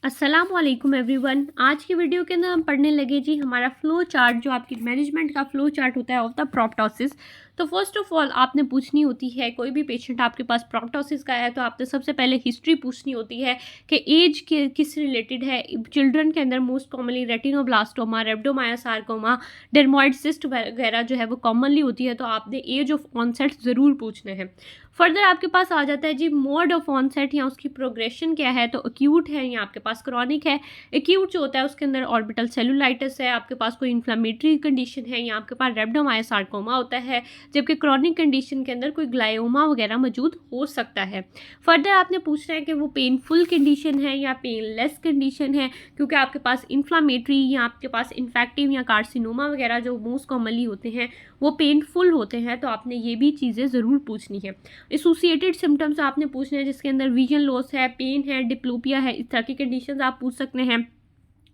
अस्सलाम वालेकुम एवरीवन। आज की वीडियो के अंदर हम पढ़ने लगे जी हमारा फ्लो चार्ट, जो आपकी मैनेजमेंट का फ्लो चार्ट होता है ऑफ द प्रोप्टोसिस। तो फर्स्ट ऑफ ऑल आपने पूछनी होती है, कोई भी पेशेंट आपके पास प्रोप्टोसिस का है तो आपने सबसे पहले हिस्ट्री पूछनी होती है कि एज के किस रिलेटेड है। चिल्ड्रन के अंदर मोस्ट कॉमनली रेटिनोब्लास्टोमा, रेब्डोमायोसार्कोमा, डेर्मोइड सिस्ट वगैरह जो है वो कॉमनली होती है, तो आपने एज ऑफ ऑनसेट ज़रूर पूछना है। फर्दर आपके पास आ जाता है जी मोड ऑफ ऑनसेट या उसकी प्रोग्रेशन क्या है, तो एक्यूट है या आपके पास क्रॉनिक है। एक्यूट जो होता है उसके अंदर ऑर्बिटल सेलुलाइटिस है, आपके पास कोई इन्फ्लेमेटरी कंडीशन है या आपके पास रेब्डोमायोसार्कोमा होता है, जबकि क्रॉनिक कंडीशन के अंदर कोई ग्लायोमा वगैरह मौजूद हो सकता है। फर्दर आपने पूछना है कि वो पेनफुल कंडीशन है या पेनलेस कंडीशन है, क्योंकि आपके पास इन्फ्लामेटरी या आपके पास इन्फेक्टिव या कार्सिनोमा वगैरह जो मोस्ट कॉमनली होते हैं वो पेनफुल होते हैं, तो आपने ये भी चीज़ें ज़रूर पूछनी है। एसोसिएटेड सिम्टम्स आपने पूछने हैं, जिसके अंदर विजन लॉस है, पेन है, डिप्लोपिया है, इस तरह की कंडीशंस आप पूछ सकते हैं।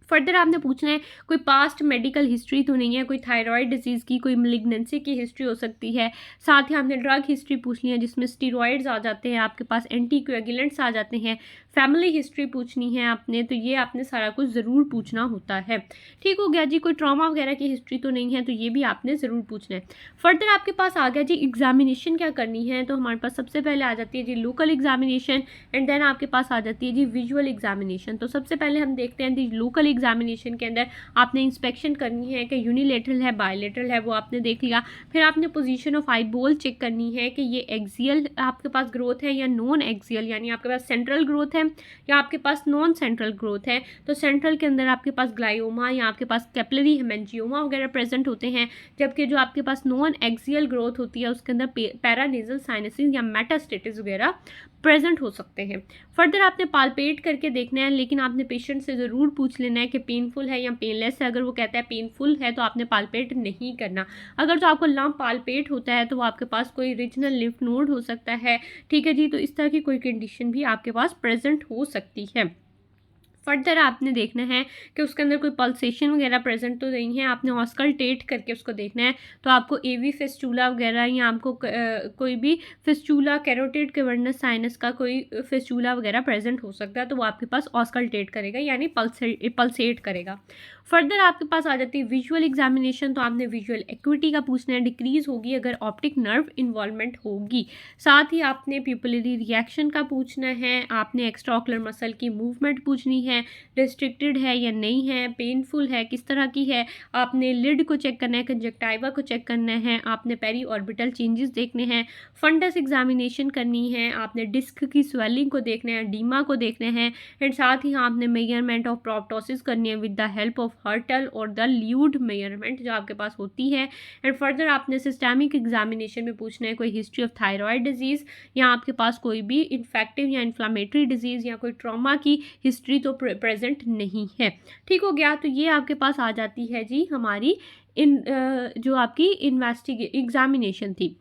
फर्दर आपने पूछना है कोई पास्ट मेडिकल हिस्ट्री तो नहीं है, कोई थायराइड डिजीज़ की, कोई मेलिग्नेंसी की हिस्ट्री हो सकती है। साथ ही आपने ड्रग हिस्ट्री पूछनी है, जिसमें स्टीरॉयड्स आ जाते हैं, आपके पास एंटीकोएगुलेंट्स आ जाते हैं। फैमिली हिस्ट्री पूछनी है आपने, तो ये आपने सारा कुछ ज़रूर पूछना होता है। ठीक हो गया जी। कोई ट्रॉमा वगैरह की हिस्ट्री तो नहीं है, तो ये भी आपने ज़रूर पूछना है। फर्दर आपके पास आ गया जी एग्जामिनेशन क्या करनी है, तो हमारे पास सबसे पहले आ जाती है जी लोकल एग्जामिनेशन, एंड देन आपके पास आ जाती है जी विजुअल एग्जामिनेशन। तो सबसे पहले हम देखते हैं जी लोकल एग्जामिनेशन के अंदर आपने इंस्पेक्शन करनी है कि यूनिलेटरल है, बायलेटरल है, वो आपने देख लिया। फिर आपने position of eyeball check करनी है कि ये एक्सियल आपके पास ग्रोथ है या नॉन एक्सियल, यानी आपके पास सेंट्रल ग्रोथ है या आपके पास नॉन सेंट्रल ग्रोथ है। तो सेंट्रल के अंदर आपके पास ग्लायोमा या आपके पास कैपिलरी हेमेंजियोमा वगैरह प्रेजेंट होते हैं, जबकि जो आपके पास नॉन एक्सियल ग्रोथ होती है उसके अंदर पैरानेजल साइनसिस या मेटास्टेटिस वगैरह प्रेजेंट हो सकते हैं। फर्दर आपने पालपेट करके देखना है, लेकिन आपने पेशेंट से ज़रूर पूछ लेना है कि पेनफुल है या पेनलेस है। अगर वो कहता है पेनफुल है तो आपने पालपेट नहीं करना। अगर जो आपको लंप पालपेट होता है तो वो आपके पास कोई रीजनल लिम्फ नोड हो सकता है। ठीक है जी, तो इस तरह की कोई कंडीशन भी आपके पास प्रेजेंट हो सकती है। फर्दर आपने देखना है कि उसके अंदर कोई पल्सेशन वगैरह प्रेजेंट तो नहीं है, आपने ऑस्कल्टेट करके उसको देखना है। तो आपको एवी फिस्टूला वगैरह या आपको कोई भी फिस्टूला कैरोटिड कैवर्नस साइनस का कोई फिस्टूला वगैरह प्रेजेंट हो सकता है, तो वो आपके पास ऑस्कल्टेट करेगा यानी पल्सेट करेगा। फर्दर आपके पास आ जाती है विजुअल एग्जामिनेशन, तो आपने विजुअल एक्विटी का पूछना है, डिक्रीज होगी अगर ऑप्टिक नर्व इन्वॉल्वमेंट होगी। साथ ही आपने प्यूपिलरी रिएक्शन का पूछना है, आपने एक्स्ट्रा ऑकुलर मसल की मूवमेंट पूछनी है, रिस्ट्रिक्टेड है या नहीं है, पेनफुल है, किस तरह की है। आपने लिड को चेक करना है, कंजक्टाइवा को चेक करना है, आपने पेरी ऑर्बिटल चेंजेस देखने हैं, फंडस एग्जामिनेशन करनी है, आपने डिस्क की स्वेलिंग को देखना है, डीमा को देखना है, एंड साथ ही आपने मेजरमेंट ऑफ प्रोप्टोसिस करनी है with the help of hurtle और द ल्यूड मेजरमेंट जो आपके पास होती है। एंड फर्दर आपने सिस्टेमिक एग्जामिनेशन में पूछना है कोई हिस्ट्री ऑफ थायराइड डिजीज़ या आपके पास कोई भी इन्फेक्टिव या इन्फ्लामेटरी डिजीज़ या कोई ट्रॉमा की हिस्ट्री तो प्रेजेंट नहीं है। ठीक हो गया। तो ये आपके पास आ जाती है जी हमारी जो आपकी एग्जामिनेशन थी।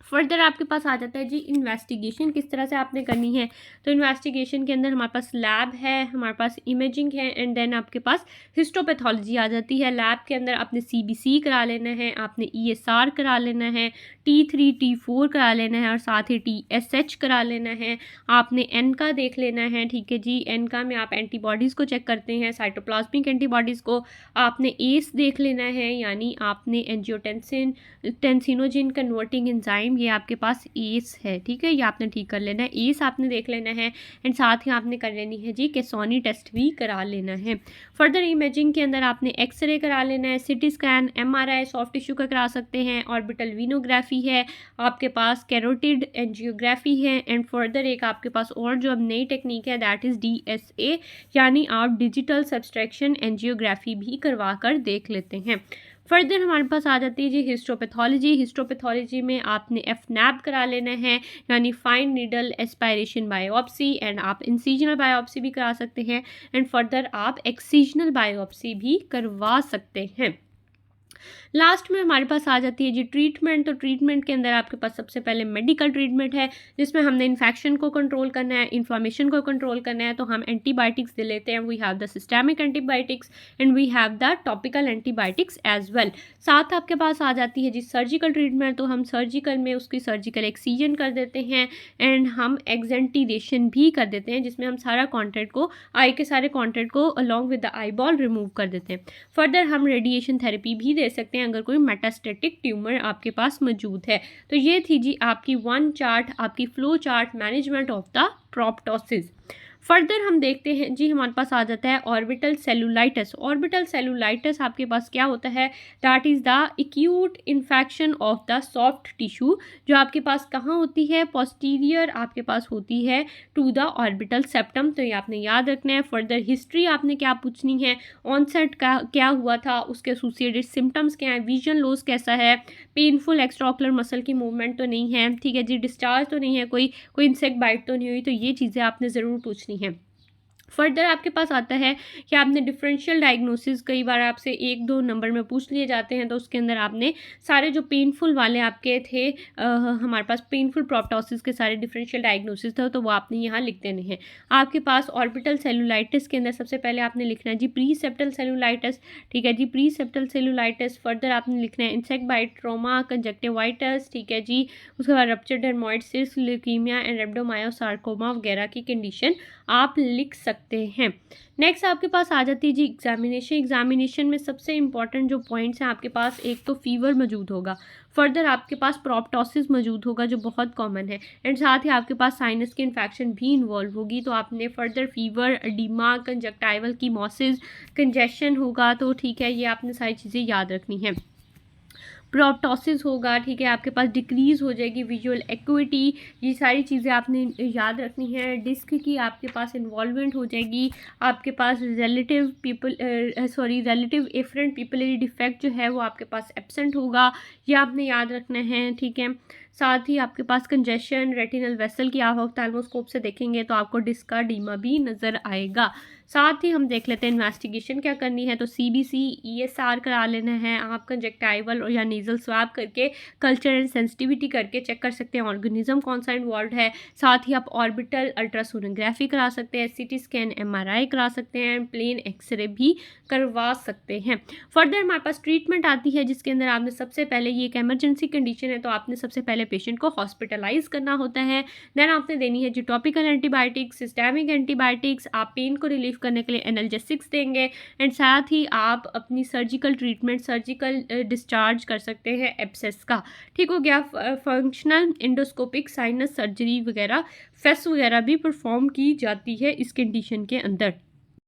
फर्दर आपके पास आ जाता है जी इन्वेस्टिगेशन किस तरह से आपने करनी है। तो इन्वेस्टिगेशन के अंदर हमारे पास लैब है, हमारे पास इमेजिंग है, एंड देन आपके पास हिस्टोपैथोलॉजी आ जाती है। लैब के अंदर आपने CBC करा लेना है, आपने ESR करा लेना है, T3 T4 करा लेना है, और साथ ही TSH करा लेना है। आपने एनका देख लेना है। ठीक है जी, एनका में आप एंटीबॉडीज़ को चेक करते हैं, साइटोप्लाज्मिक एंटीबॉडीज़ को। आपने एस देख लेना है, यानी आपने एंजियोटेंसिन टेंसिनोजिन कन्वर्टिंग एंजाइम, ये आपके पास एस है। ठीक है, ये आपने ठीक कर लेना है, एस आपने देख लेना है, एंड साथ ही आपने कर लेनी है जी कैसोनी टेस्ट भी करा लेना है। फर्दर इमेजिंग के अंदर आपने एक्सरे करा लेना है, CT scan, MRI soft tissue का करा सकते हैं, ऑर्बिटल वीनोग्राफी है, आपके पास कैरोटिड एंजियोग्राफी है, एंड फर्दर एक आपके पास और जो अब नई टेक्निक है दैट इज़ DSA, यानी आप डिजिटल सब्सट्रैक्शन एंजियोग्राफी भी करवा कर देख लेते हैं। फर्दर हमारे पास आ जाती है जी हिस्टोपैथोलॉजी। हिस्टोपैथोलॉजी में आपने FNAB करा लेना है, यानी fine needle aspiration biopsy, and आप इंसिजनल बायोप्सी भी करा सकते हैं, एंड फर्दर आप एक्सिजनल बायोप्सी भी करवा सकते हैं। लास्ट में हमारे पास आ जाती है जी ट्रीटमेंट। तो ट्रीटमेंट के अंदर आपके पास सबसे पहले मेडिकल ट्रीटमेंट है, जिसमें हमने इन्फेक्शन को कंट्रोल करना है, इन्फ्लामेशन को कंट्रोल करना है, तो हम एंटीबायोटिक्स दे लेते हैं। We have the systemic antibiotics and we have the topical antibiotics as well. साथ आपके पास आ जाती है जी सर्जिकल ट्रीटमेंट। तो हम सर्जिकल में उसकी सर्जिकल एक्सीजन कर देते हैं एंड हम एक्जेंटिडेशन भी कर देते हैं, जिसमें हम सारा कॉन्टेंट को, आई के सारे कॉन्टेंट को along with the eye ball remove कर देते हैं। फर्दर हम रेडिएशन थेरेपी भी दे सकते हैं अगर कोई मेटास्टेटिक ट्यूमर आपके पास मौजूद है। तो ये थी जी आपकी वन चार्ट, आपकी flow chart management of the proptosis. Further हम देखते हैं जी हमारे पास आ जाता है ऑर्बिटल सेलुलाइटिस। ऑर्बिटल सेलुलाइटिस आपके पास क्या होता है? That is the acute infection of the soft tissue, जो आपके पास कहाँ होती है? पोस्टीरियर आपके पास होती है टू द ऑर्बिटल सेप्टम। तो ये आपने याद रखना है। फर्दर हिस्ट्री आपने क्या पूछनी है, ऑनसेट का क्या हुआ था, उसके एसोसिएटेड सिम्टम्स क्या है, विजन लॉस कैसा है, पेनफुल एक्स्ट्राओकुलर मसल की मूवमेंट तो नहीं है, ठीक है जी, डिस्चार्ज तो नहीं है, कोई इंसेक्ट बाइट तो नहीं हुई। तो ये चीज़ें आपने ज़रूर पूछनी है। फर्दर आपके पास आता है कि आपने डिफरेंशियल डायग्नोसिस कई बार आपसे 1-2 नंबर में पूछ लिए जाते हैं, तो उसके अंदर आपने सारे जो पेनफुल वाले आपके थे हमारे पास पेनफुल प्रोप्टोसिस के सारे डिफरेंशियल डायग्नोसिस थे, तो वो आपने यहाँ लिख देने हैं। आपके पास ऑर्बिटल सेलुलाइटिस के अंदर सबसे पहले आपने लिखना है जी प्री सेप्टल सेलुलाइटिस, ठीक है जी, प्री सेप्टल सेलुलाइटिस। फर्दर आपने लिखना है इंसेक्ट बाइट ट्रोमा कंजक्टिवाइटिस, ठीक है जी। उसके बाद रप्चर डर्मोइड ल्यूकीमिया एंड रेब्डोमायोसार्कोमा वगैरह की कंडीशन आप लिख सकते हैं। नेक्स्ट आपके पास आ जाती है जी एग्जामिनेशन। एग्जामिनेशन में सबसे इंपॉर्टेंट जो पॉइंट्स हैं आपके पास, एक तो फीवर मौजूद होगा, फर्दर आपके पास प्रोप्टोसिस मौजूद होगा जो बहुत कॉमन है, एंड साथ ही आपके पास साइनस की इन्फेक्शन भी इन्वॉल्व होगी। तो आपने further fever, oedema, conjunctival chemosis, congestion होगा, तो ठीक है, ये आपने सारी चीज़ें याद रखनी है। प्रोप्टोसिस होगा, ठीक है, आपके पास डिक्रीज़ हो जाएगी विजुअल एक्यूटी, ये सारी चीज़ें आपने याद रखनी है। डिस्क की आपके पास इन्वॉल्वमेंट हो जाएगी, आपके पास रिलेटिव एफरेंट पिपलरी डिफेक्ट जो है वो आपके पास एब्सेंट होगा, ये आपने याद रखना है, ठीक है। साथ ही आपके पास कंजेशन रेटिनल वेसल की आप ऑफ्थेल्मोस्कोप से देखेंगे तो आपको डिस्क का डीमा भी नज़र आएगा। साथ ही हम देख लेते हैं इन्वेस्टिगेशन क्या करनी है। तो CBC ESR करा लेना है, आप कंजक्टाइवल या नेजल स्वैब करके कल्चर एंड सेंसिटिविटी करके चेक कर सकते हैं ऑर्गेनिज्म कौन सा इन्वॉल्व है। साथ ही आप ऑर्बिटल अल्ट्रासोनोग्राफी करा सकते हैं, CT स्कैन MRI करा सकते हैं, प्लेन एक्सरे भी करवा सकते हैं। फर्दर हमारे पास ट्रीटमेंट आती है, जिसके अंदर आपने सबसे पहले, ये एक एमरजेंसी कंडीशन है, तो आपने सबसे पहले पेशेंट को हॉस्पिटलाइज करना होता है। देन आपने देनी है जी टॉपिकल एंटीबायोटिक्स, सिस्टेमिक एंटीबायोटिक्स, आप पेन को रिलीफ करने के लिए एनाल्जेसिक्स देंगे, एंड साथ ही आप अपनी सर्जिकल ट्रीटमेंट, सर्जिकल डिस्चार्ज कर सकते हैं एब्सेस का, ठीक हो गया। फंक्शनल एंडोस्कोपिक साइनस सर्जरी वगैरह, फेस वगैरह भी परफॉर्म की जाती है इस कंडीशन के अंदर।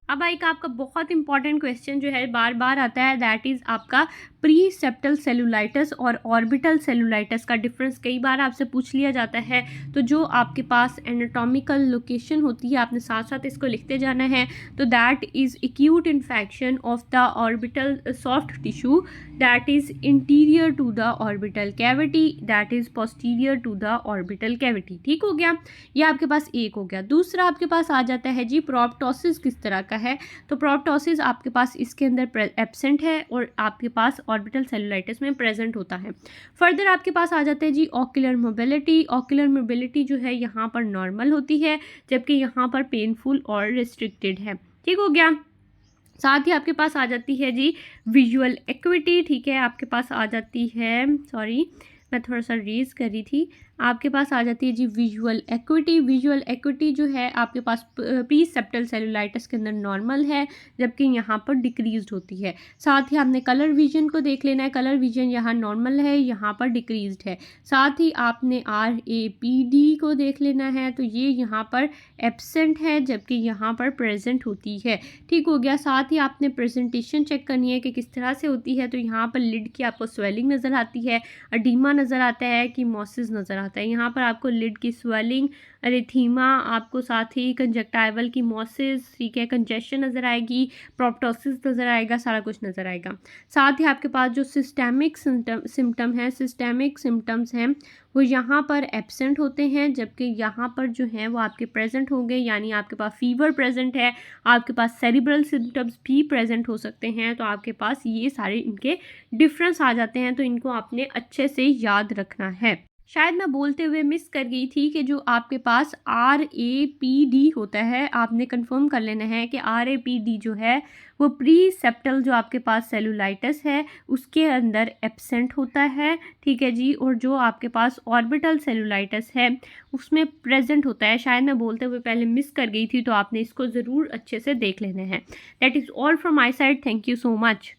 अब एक आपका बहुत इंपॉर्टेंट क्वेश्चन जो है बार बार आता है, दैट इज़ आपका प्री सेप्टल सेलुलाइटिस और ऑर्बिटल सेलुलाइटिस का डिफरेंस कई बार आपसे पूछ लिया जाता है। तो जो आपके पास एनाटॉमिकल लोकेशन होती है, आपने साथ साथ इसको लिखते जाना है। तो that is acute infection of the orbital soft tissue that is interior to the orbital cavity, that is posterior to the orbital cavity, ठीक हो गया। ये आपके पास एक हो गया। दूसरा आपके पास आ जाता है जी प्रोप्टोसिस किस तरह का है। तो प्रोप्टोसिस आपके पास इसके अंदर एब्सेंट है और आपके पास ऑर्बिटल सेलुलाइटिस में प्रेजेंट होता है। फर्दर आपके पास आ जाते हैं जी ऑक्यूलर मोबिलिटी। ऑक्यूलर मोबिलिटी जो है यहाँ पर नॉर्मल होती है, जबकि यहाँ पर पेनफुल और रिस्ट्रिक्टेड है, ठीक हो गया। साथ ही आपके पास आ जाती है जी विजुअल एक्यूटी, ठीक है, आपके पास आ जाती है, सॉरी मैं थोड़ा सा रेज कर रही थी, आपके पास आ जाती है जी विजुअल एक्यूटी। विजुअल एक्यूटी जो है आपके पास प्री सेप्टल सेलुलाइटिस के अंदर नॉर्मल है, जबकि यहाँ पर डिक्रीज्ड होती है। साथ ही आपने कलर विजन को देख लेना है, कलर विजन यहाँ नॉर्मल है, यहाँ पर डिक्रीज्ड है। साथ ही आपने RAPD को देख लेना है, तो ये यहाँ पर एब्सेंट है, जबकि यहाँ पर प्रेजेंट होती है, ठीक हो गया। साथ ही आपने प्रेजेंटेशन चेक करनी है कि किस तरह से होती है। तो यहाँ पर लिड की आपको स्वेलिंग नज़र आती है, एडिमा नज़र आता है, कीमोसिस नज़र आता जाता है। यहाँ पर आपको लिड की स्वेलिंग, एरिथीमा, आपको साथ ही कंजक्टाइवल की मोसिस, ठीक है, कंजेशन नज़र आएगी, प्रोप्टोसिस नज़र आएगा, सारा कुछ नज़र आएगा। साथ ही आपके पास जो सिस्टेमिक सिम्टम्स हैं वो यहाँ पर एब्सेंट होते हैं, जबकि यहाँ पर जो हैं वो आपके प्रेजेंट होंगे। यानी आपके पास फीवर प्रेजेंट है, आपके पास सेरिब्रल सिम्टम्स भी प्रेजेंट हो सकते हैं। तो आपके पास ये सारे इनके डिफरेंस आ जाते हैं, तो इनको आपने अच्छे से याद रखना है। शायद मैं बोलते हुए मिस कर गई थी कि जो आपके पास RAPD होता है, आपने कंफर्म कर लेना है कि RAPD जो है वो प्री सेप्टल जो आपके पास सेलुलाइटिस है उसके अंदर एब्सेंट होता है, ठीक है जी। और जो आपके पास ऑर्बिटल सेलुलाइटिस है उसमें प्रेजेंट होता है। शायद मैं बोलते हुए पहले मिस कर गई थी, तो आपने इसको ज़रूर अच्छे से देख लेना है। That is all from my side. Thank you so much.